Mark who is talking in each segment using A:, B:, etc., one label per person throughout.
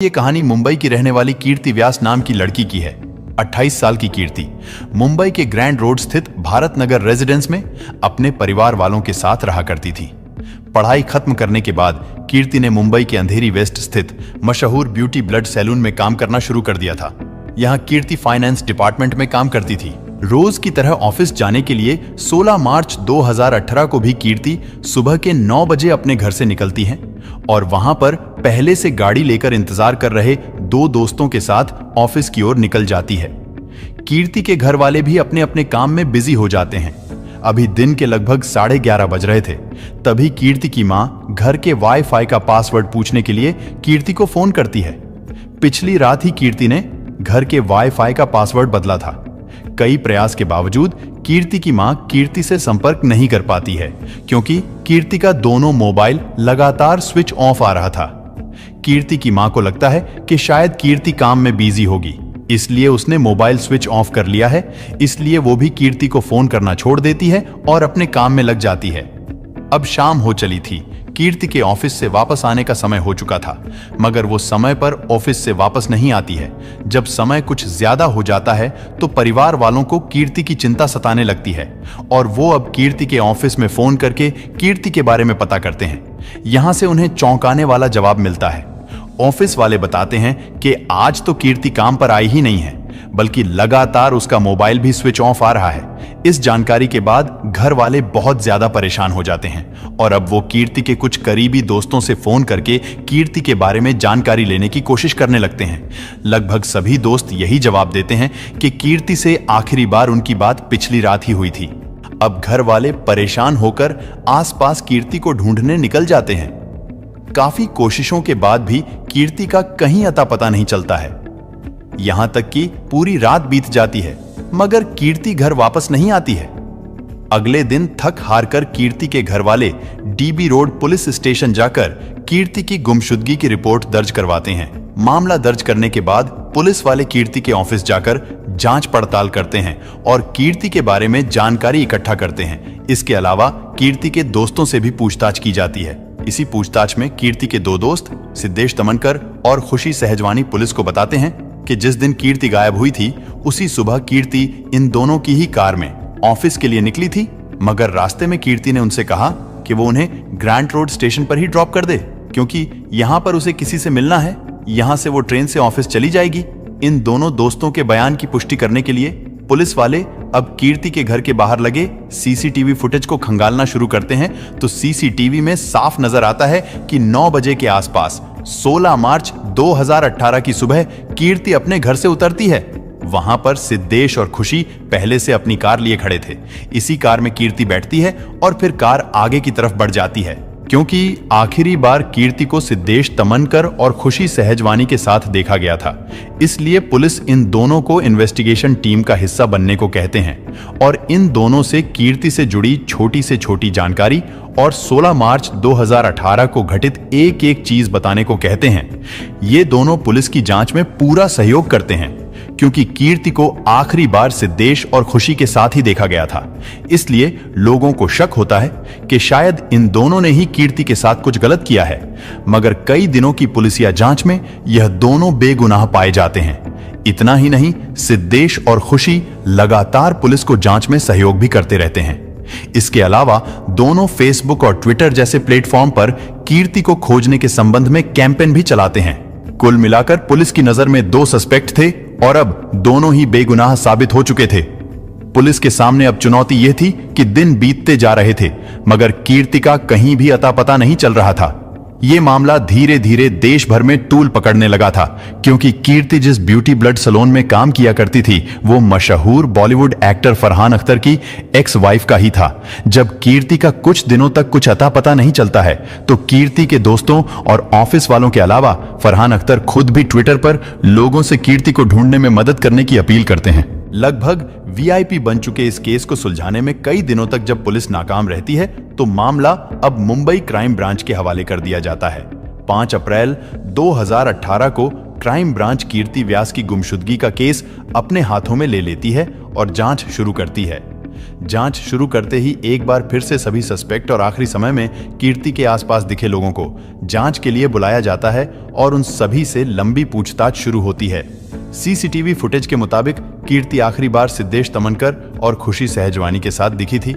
A: ये कहानी मुंबई की रहने वाली कीर्ति व्यास नाम की लड़की की है। 28 साल की कीर्ति मुंबई के ग्रैंड रोड स्थित भारत नगर रेजिडेंस में अपने परिवार वालों के साथ रहा करती थी। पढ़ाई खत्म करने के बाद कीर्ति ने मुंबई के अंधेरी वेस्ट स्थित मशहूर ब्यूटी ब्लड सैलून में काम करना शुरू कर दिया था। यहाँ कीर्ति फाइनेंस डिपार्टमेंट में काम करती थी। रोज की तरह ऑफिस जाने के लिए 16 मार्च 2018 को भी कीर्ति सुबह के 9 बजे अपने घर से निकलती है और वहां पर पहले से गाड़ी लेकर इंतजार कर रहे दो दोस्तों के साथ ऑफिस की ओर निकल जाती है। कीर्ति के घर वाले भी अपने अपने काम में बिजी हो जाते हैं। अभी दिन के लगभग 11:30 बज रहे थे। तभी कीर्ति की मां घर के वाईफाई का पासवर्ड पूछने के लिए कीर्ति को फोन करती है। पिछली रात ही कीर्ति ने घर के वाईफाई का पासवर्ड बदला था। कई प्रयास के बावजूद कीर्ति की मां कीर्ति से संपर्क नहीं कर पाती है, क्योंकि कीर्ति का दोनों मोबाइल लगातार स्विच ऑफ आ रहा था। कीर्ति की मां को लगता है कि शायद कीर्ति काम में बिजी होगी, इसलिए उसने मोबाइल स्विच ऑफ कर लिया है। इसलिए वो भी कीर्ति को फोन करना छोड़ देती है और अपने काम में लग जाती है। अब शाम हो चली थी। कीर्ति के ऑफिस से वापस आने का समय हो चुका था, मगर वो समय पर ऑफिस से वापस नहीं आती है। जब समय कुछ ज्यादा हो जाता है तो परिवार वालों को कीर्ति की चिंता सताने लगती है और वो अब कीर्ति के ऑफिस में फोन करके कीर्ति के बारे में पता करते हैं। यहां से उन्हें चौंकाने वाला जवाब मिलता है। ऑफिस वाले बताते हैं कि आज तो कीर्ति काम पर आई ही नहीं है, बल्कि लगातार उसका मोबाइल भी स्विच ऑफ आ रहा है। इस जानकारी के बाद घर वाले बहुत ज्यादा परेशान हो जाते हैं और अब वो कीर्ति के कुछ करीबी दोस्तों से फोन करके कीर्ति के बारे में जानकारी लेने की कोशिश करने लगते हैं। लगभग सभी दोस्त यही जवाब देते हैं कि कीर्ति से आखिरी बार उनकी बात पिछली रात ही हुई थी। अब घर वाले परेशान होकर आसपास कीर्ति को ढूंढने निकल जाते हैं। काफी कोशिशों के बाद भी कीर्ति का कहीं अता पता नहीं चलता है। यहां तक कि पूरी रात बीत जाती है, मगर कीर्ति घर वापस नहीं आती है। अगले दिन थक हार कर कीर्ति के घर वाले डीबी रोड पुलिस स्टेशन जाकर कीर्ति की गुमशुदगी की रिपोर्ट दर्ज करवाते हैं। मामला दर्ज करने के बाद पुलिस वाले कीर्ति के ऑफिस जाकर जांच पड़ताल करते हैं और कीर्ति के बारे में जानकारी इकट्ठा करते हैं। इसके अलावा कीर्ति के दोस्तों से भी पूछताछ की जाती है। इसी पूछताछ में कीर्ति के दो दोस्त सिद्धेश तमनकर और खुशी सहजवानी पुलिस को बताते हैं कि जिस दिन कीर्ति गायब हुई थी उसी सुबह कीर्ति इन दोनों की ही कार में ऑफिस के लिए निकली थी, मगर रास्ते में कीर्ति ने उनसे कहा कि वो उन्हें ग्रैंड रोड स्टेशन पर ही ड्रॉप कर दे, क्योंकि यहाँ पर उसे किसी से मिलना है। यहाँ से वो ट्रेन से ऑफिस चली जाएगी। इन दोनों दोस्तों के बयान की पुष्टि करने के लिए पुलिस वाले अब कीर्ति के घर के बाहर लगे सीसीटीवी फुटेज को खंगालना शुरू करते हैं तो सीसीटीवी में साफ नजर आता है कि 9 बजे के आसपास 16 मार्च 2018 की सुबह कीर्ति अपने घर से उतरती है। वहां पर सिद्धेश और खुशी पहले से अपनी कार लिए खड़े थे। इसी कार में कीर्ति बैठती है और फिर कार आगे की तरफ बढ़ जाती है। क्योंकि आखिरी बार कीर्ति को सिद्धेश तमनकर और खुशी सहजवानी के साथ देखा गया था, इसलिए पुलिस इन दोनों को इन्वेस्टिगेशन टीम का हिस्सा बनने को कहते हैं और इन दोनों से कीर्ति से जुड़ी छोटी से छोटी जानकारी और 16 मार्च 2018 को घटित एक एक चीज बताने को कहते हैं। ये दोनों पुलिस की जांच में पूरा सहयोग करते हैं, क्योंकि कीर्ति को आखिरी बार सिद्धेश और खुशी के साथ ही देखा गया था। इसलिए लोगों को शक होता है कि शायद इन दोनों ने ही कीर्ति के साथ कुछ गलत किया है, मगर कई दिनों की पुलिसिया जांच में यह दोनों बेगुनाह पाए जाते हैं। इतना ही नहीं, सिद्धेश और खुशी लगातार पुलिस को जांच में सहयोग भी करते रहते हैं। इसके अलावा दोनों फेसबुक और ट्विटर जैसे प्लेटफॉर्म पर कीर्ति को खोजने के संबंध में कैंपेन भी चलाते हैं। कुल मिलाकर पुलिस की नजर में 2 सस्पेक्ट थे और अब दोनों ही बेगुनाह साबित हो चुके थे। पुलिस के सामने अब चुनौती यह थी कि दिन बीतते जा रहे थे, मगर कीर्ति का कहीं भी अता पता नहीं चल रहा था। यह मामला धीरे धीरे देश भर में तूल पकड़ने लगा था, क्योंकि कीर्ति जिस ब्यूटी ब्लड सैलून में काम किया करती थी वो मशहूर बॉलीवुड एक्टर फरहान अख्तर की एक्स वाइफ का ही था। जब कीर्ति का कुछ दिनों तक कुछ अता पता नहीं चलता है तो कीर्ति के दोस्तों और ऑफिस वालों के अलावा फरहान अख्तर खुद भी ट्विटर पर लोगों से कीर्ति को ढूंढने में मदद करने की अपील करते हैं। लगभग वीआईपी बन चुके इस केस को सुलझाने में कई दिनों तक जब पुलिस नाकाम रहती है तो मामला अब मुंबई क्राइम ब्रांच के हवाले कर दिया जाता है। 5 अप्रैल 2018 को क्राइम ब्रांच कीर्ति व्यास की गुमशुदगी का केस अपने हाथों में ले लेती है और जांच शुरू करती है। जांच शुरू करते ही एक बार फिर से सभी सस्पेक्ट और आखिरी समय में कीर्ति के आसपास दिखे लोगों को जांच के लिए बुलाया जाता है और उन सभी से लंबी पूछताछ शुरू होती है। सीसीटीवी फुटेज के मुताबिक कीर्ति आखिरी बार सिद्धेश तमनकर और खुशी सहजवानी के साथ दिखी थी,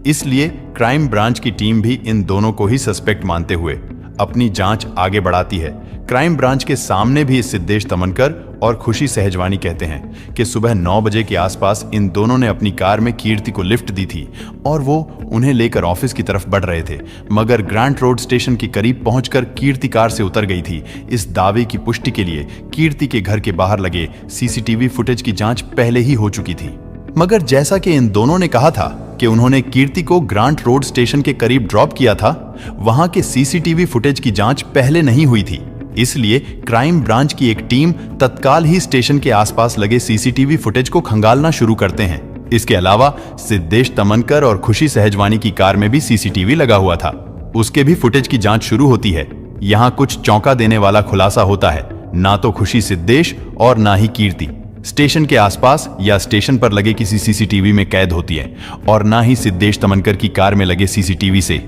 A: इसलिए क्राइम ब्रांच की टीम भी इन दोनों को ही सस्पेक्ट मानते हुए अपनी जांच आगे बढ़ाती है। क्राइम ब्रांच के सामने भी सिद्धेश तमनकर और खुशी सहजवानी कहते हैं कि सुबह 9 बजे के आसपास इन दोनों ने अपनी कार में कीर्ति को लिफ्ट दी थी और वो उन्हें लेकर ऑफिस की तरफ बढ़ रहे थे, मगर ग्रांट रोड स्टेशन के करीब पहुंचकर कीर्ति कार से उतर गई थी। इस दावे की पुष्टि के लिए कीर्ति के घर के बाहर लगे सीसीटीवी फुटेज की जांच पहले ही हो चुकी थी, मगर जैसा कि इन दोनों ने कहा था कि उन्होंने कीर्ति को ग्रांट रोड स्टेशन के करीब ड्रॉप किया था, वहां के सीसीटीवी फुटेज की जांच पहले नहीं हुई थी। इसलिए क्राइम ब्रांच की एक टीम तत्काल ही स्टेशन के आसपास लगे सीसीटीवी फुटेज को खंगालना शुरू करते हैं। इसके अलावा सिद्धेश तमनकर और खुशी सहजवानी की कार में भी सीसीटीवी लगा हुआ था, उसके भी फुटेज की जांच शुरू होती है। यहाँ कुछ चौंका देने वाला खुलासा होता है, ना तो खुशी सिद्धेश और ना ही कीर्ति स्टेशन के आसपास या स्टेशन पर लगे किसी सीसीटीवी में कैद होती है और ना ही सिद्धेश तमनकर की कार में लगे सीसीटीवी से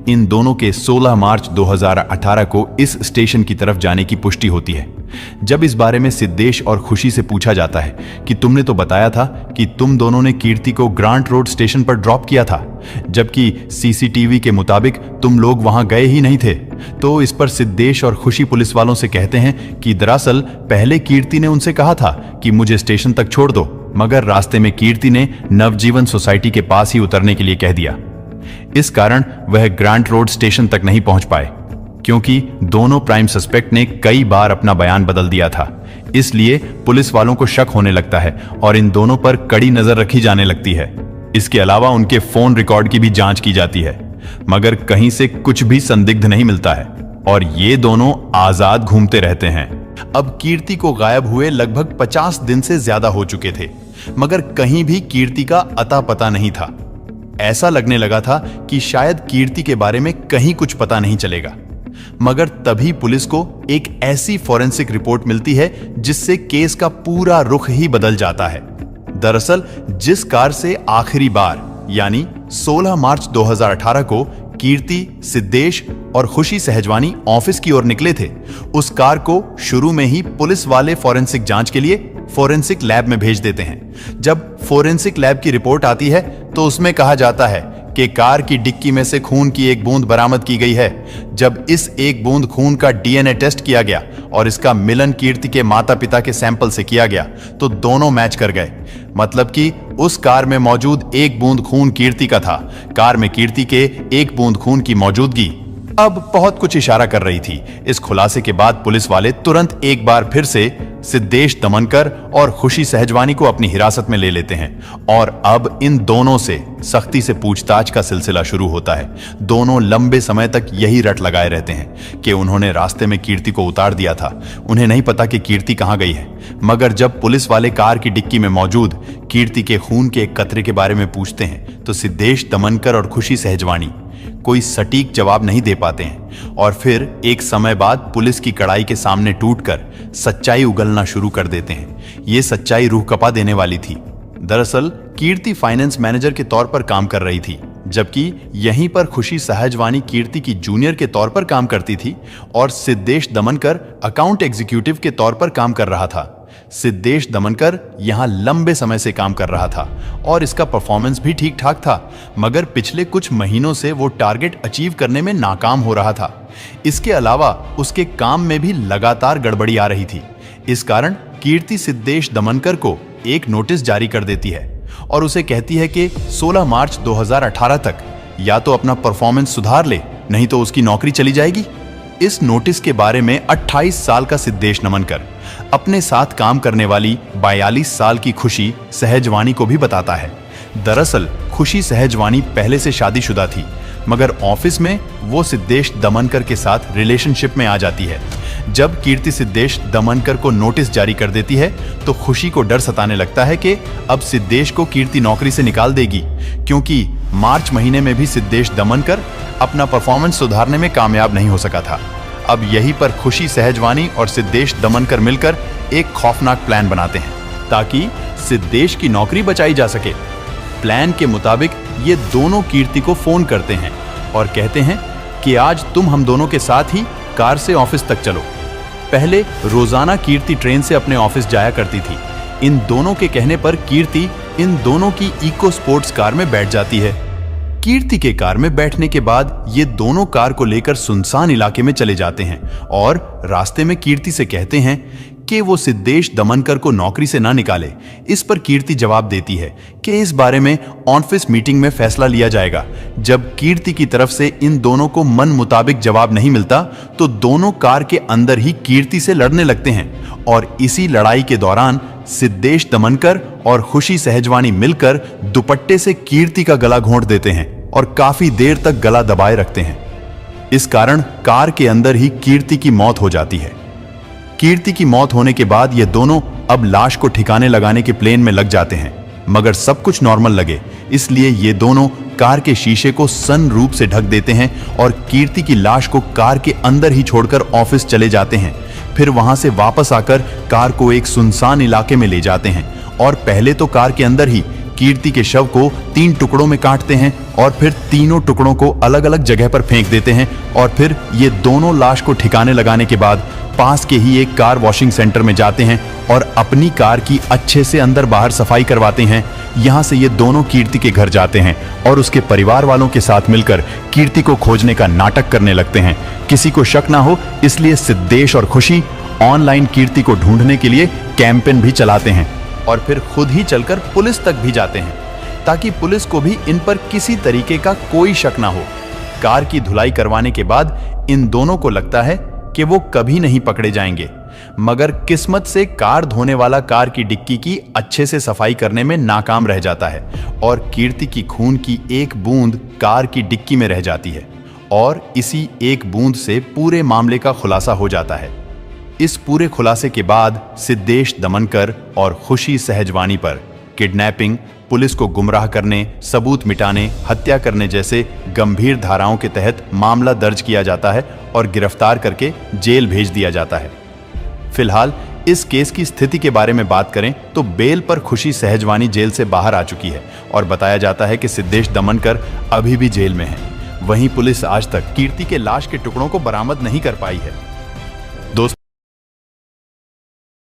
A: इन दोनों के 16 मार्च 2018 को इस स्टेशन की तरफ जाने की पुष्टि होती है। जब इस बारे में सिद्धेश और खुशी से पूछा जाता है कि तुमने तो बताया था कि तुम दोनों ने कीर्ति को ग्रांट रोड स्टेशन पर ड्रॉप किया था, जबकि सीसीटीवी के मुताबिक तुम लोग वहां गए ही नहीं थे, तो इस पर सिद्धेश और खुशी पुलिस वालों से कहते हैं कि दरअसल पहले कीर्ति ने उनसे कहा था कि मुझे स्टेशन तक छोड़ दो, मगर रास्ते में कीर्ति ने नवजीवन सोसाइटी के पास ही उतरने के लिए कह दिया। इस कारण वह ग्रांट रोड स्टेशन तक नहीं पहुंच पाए, क्योंकि दोनों प्राइम सस्पेक्ट ने कई बार अपना बयान बदल दिया था। इसलिए पुलिस वालों को शक होने लगता है और इन दोनों पर कड़ी नजर रखी जाने लगती है। इसके अलावा उनके फोन रिकॉर्ड की भी जांच की जाती है, मगर कहीं से कुछ भी संदिग्ध नहीं मिलता है और ये दोनों आजाद घूमते रहते हैं। अब कीर्ति को गायब हुए लगभग 50 दिन से ज्यादा हो चुके थे, मगर कहीं भी कीर्ति का अता पता नहीं था। ऐसा लगने लगा था कि शायद कीर्ति के बारे में कहीं कुछ पता नहीं चलेगा, मगर तभी पुलिस को एक ऐसी फॉरेंसिक रिपोर्ट मिलती है जिससे केस का पूरा रुख ही बदल जाता है। दरअसल जिस कार से आखिरी बार यानी 16 मार्च 2018 को कीर्ति, सिद्धेश और खुशी सहजवानी ऑफिस की ओर निकले थे, उस कार को शुरू में ही पुलिस वाले फॉरेंसिक जांच के लिए फॉरेंसिक लैब में भेज देते हैं। जब फॉरेंसिक लैब की रिपोर्ट आती है तो उसमें कहा जाता है कि कार की डिक्की में से खून की एक बूंद बरामद की गई है। जब इस एक बूंद खून का डीएनए टेस्ट किया गया और इसका मिलन कीर्ति के माता पिता के सैंपल से किया गया तो दोनों मैच कर गए, मतलब कि उस कार में मौजूद एक बूंद खून कीर्ति का था। कार में कीर्ति के एक बूंद खून की मौजूदगी अब बहुत कुछ इशारा कर रही थी। इस खुलासे के बाद पुलिस वाले तुरंत एक बार फिर से सिद्धेश तमनकर और खुशी सहजवानी को अपनी हिरासत में ले लेते हैं और अब इन दोनों से सख्ती से पूछताछ का सिलसिला शुरू होता है। दोनों लंबे समय तक यही रट लगाए रहते हैं कि उन्होंने रास्ते में कीर्ति को उतार दिया था, उन्हें नहीं पता कि कीर्ति कहां गई है। मगर जब पुलिस वाले कार की डिक्की में मौजूद कीर्ति के खून के एक कतरे के बारे में पूछते हैं तो सिद्धेश तमनकर और खुशी सहजवानी कोई सटीक जवाब नहीं दे पाते हैं और फिर एक समय बाद पुलिस की कड़ाई के सामने टूटकर सच्चाई उगलना शुरू कर देते हैं। ये सच्चाई रूह कपा देने वाली थी। दरअसल कीर्ति फाइनेंस मैनेजर के तौर पर काम कर रही थी, जबकि यहीं पर खुशी सहजवानी कीर्ति की जूनियर के तौर पर काम करती थी और सिद्धेश दमनकर अकाउंट एग्जीक्यूटिव के तौर पर काम कर रहा था। सिद्धेश दमनकर यहां लंबे समय से काम कर रहा था और इसका परफॉर्मेंस भी ठीक ठाक था, मगर पिछले कुछ महीनों से वो टारगेट अचीव करने में नाकाम हो रहा था। इसके अलावा उसके काम में भी लगातार गड़बड़ी आ रही थी। इस कारण कीर्ति सिद्धेश दमनकर को एक नोटिस जारी कर देती है और उसे कहती है कि 16 मार्च 2018 तक या तो अपना परफॉर्मेंस सुधार ले, नहीं तो उसकी नौकरी चली जाएगी। इस नोटिस के बारे में 28 साल का सिद्धेश दमनकर अपने साथ काम करने वाली 42 साल की खुशी सहजवानी को भी बताता है। दरअसल खुशी सहजवानी पहले से शादीशुदा थी, मगर ऑफिस में वो सिद्धेश दमनकर के साथ रिलेशनशिप में आ जाती है। जब कीर्ति सिद्धेश दमनकर को नोटिस जारी कर देती है तो खुशी को डर सताने लगता है कि अब सिद्धेश को कीर्ति नौकरी से निकाल देगी, क्योंकि मार्च महीने में भी सिद्धेश दमनकर अपना परफॉर्मेंस सुधारने में कामयाब नहीं हो सका था। अब यहीं पर खुशी सहजवानी और सिद्धेश दमनकर मिलकर एक खौफनाक प्लान बनाते हैं ताकि सिद्धेश की नौकरी बचाई जा सके। प्लान के मुताबिक ये दोनों कीर्ति को फोन करते हैं और कहते हैं कि आज तुम हम दोनों के साथ ही कार से ऑफिस तक चलो। पहले रोजाना कीर्ति ट्रेन से अपने ऑफिस जाया करती थी। इन दोनों के कहने पर कीर्ति इन दोनों की इको स्पोर्ट्स कार में बैठ जाती है। कीर्ति के कार में बैठने के बाद ये दोनों कार को लेकर सुनसान इलाके में चले जाते हैं और रास्ते में कीर्ति से कहते हैं कि वो सिद्धेश दमनकर को नौकरी से ना निकाले। इस पर कीर्ति जवाब देती है कि इस बारे में ऑफिस मीटिंग में फैसला लिया जाएगा। जब कीर्ति की तरफ से इन दोनों को मन मुताबिक जवाब नहीं मिलता तो दोनों कार के अंदर ही कीर्ति से लड़ने लगते हैं और इसी लड़ाई के दौरान सिद्धेश दमनकर और खुशी सहजवानी मिलकर दुपट्टे से कीर्ति का गला घोंट देते हैं और काफी देर तक गला दबाए रखते हैं। इस कारण कार के अंदर ही कीर्ति की मौत हो जाती है। कीर्ति की मौत होने के बाद ये दोनों अब लाश को ठिकाने लगाने के प्लान में लग जाते हैं, मगर सब कुछ नॉर्मल लगे इसलिए ये दोनों कार के शीशे को सन रूप से ढक देते हैं और कीर्ति की लाश को कार के अंदर ही छोड़कर ऑफिस चले जाते हैं। फिर वहां से वापस आकर कार को एक सुनसान इलाके में ले जाते हैं और पहले तो कार के अंदर ही कीर्ति के शव को 3 टुकड़ों में काटते हैं और फिर तीनों टुकड़ों को अलग अलग जगह पर फेंक देते हैं और फिर ये दोनों लाश को ठिकाने लगाने के बाद पास के ही एक कार वॉशिंग सेंटर में जाते हैं और अपनी कार की अच्छे से अंदर बाहर सफाई करवाते हैं। यहाँ से ये दोनों कीर्ति के घर जाते हैं और उसके परिवार वालों के साथ मिलकर कीर्ति को खोजने का नाटक करने लगते हैं। किसी को शक ना हो इसलिए सिद्धेश और खुशी ऑनलाइन कीर्ति को ढूंढने के लिए कैंपेन भी चलाते हैं और फिर खुद ही चलकर पुलिस तक भी जाते हैं ताकि पुलिस को भी इन पर किसी तरीके का कोई शक ना हो। कार की धुलाई करवाने के बाद इन दोनों को लगता है कि वो कभी नहीं पकड़े जाएंगे, मगर किस्मत से कार धोने वाला कार की डिक्की की अच्छे से सफाई करने में नाकाम रह जाता है और कीर्ति की खून की एक बूंद कार की डिक्की में रह जाती है और इसी एक बूंद से पूरे मामले का खुलासा हो जाता है। इस पूरे खुलासे के बाद सिद्धेश दमनकर और खुशी सहजवानी पर किडनैपिंग, पुलिस को गुमराह करने, सबूत मिटाने, हत्या करने जैसे गंभीर धाराओं के तहत मामला दर्ज किया जाता है और गिरफ्तार करके जेल भेज दिया जाता है। फिलहाल इस केस की स्थिति के बारे में बात करें तो बेल पर खुशी सहजवानी जेल से बाहर आ चुकी है और बताया जाता है कि सिद्धेश दमनकर अभी भी जेल में है। वहीं पुलिस आज तक कीर्ति के लाश के टुकड़ों को बरामद नहीं कर पाई है।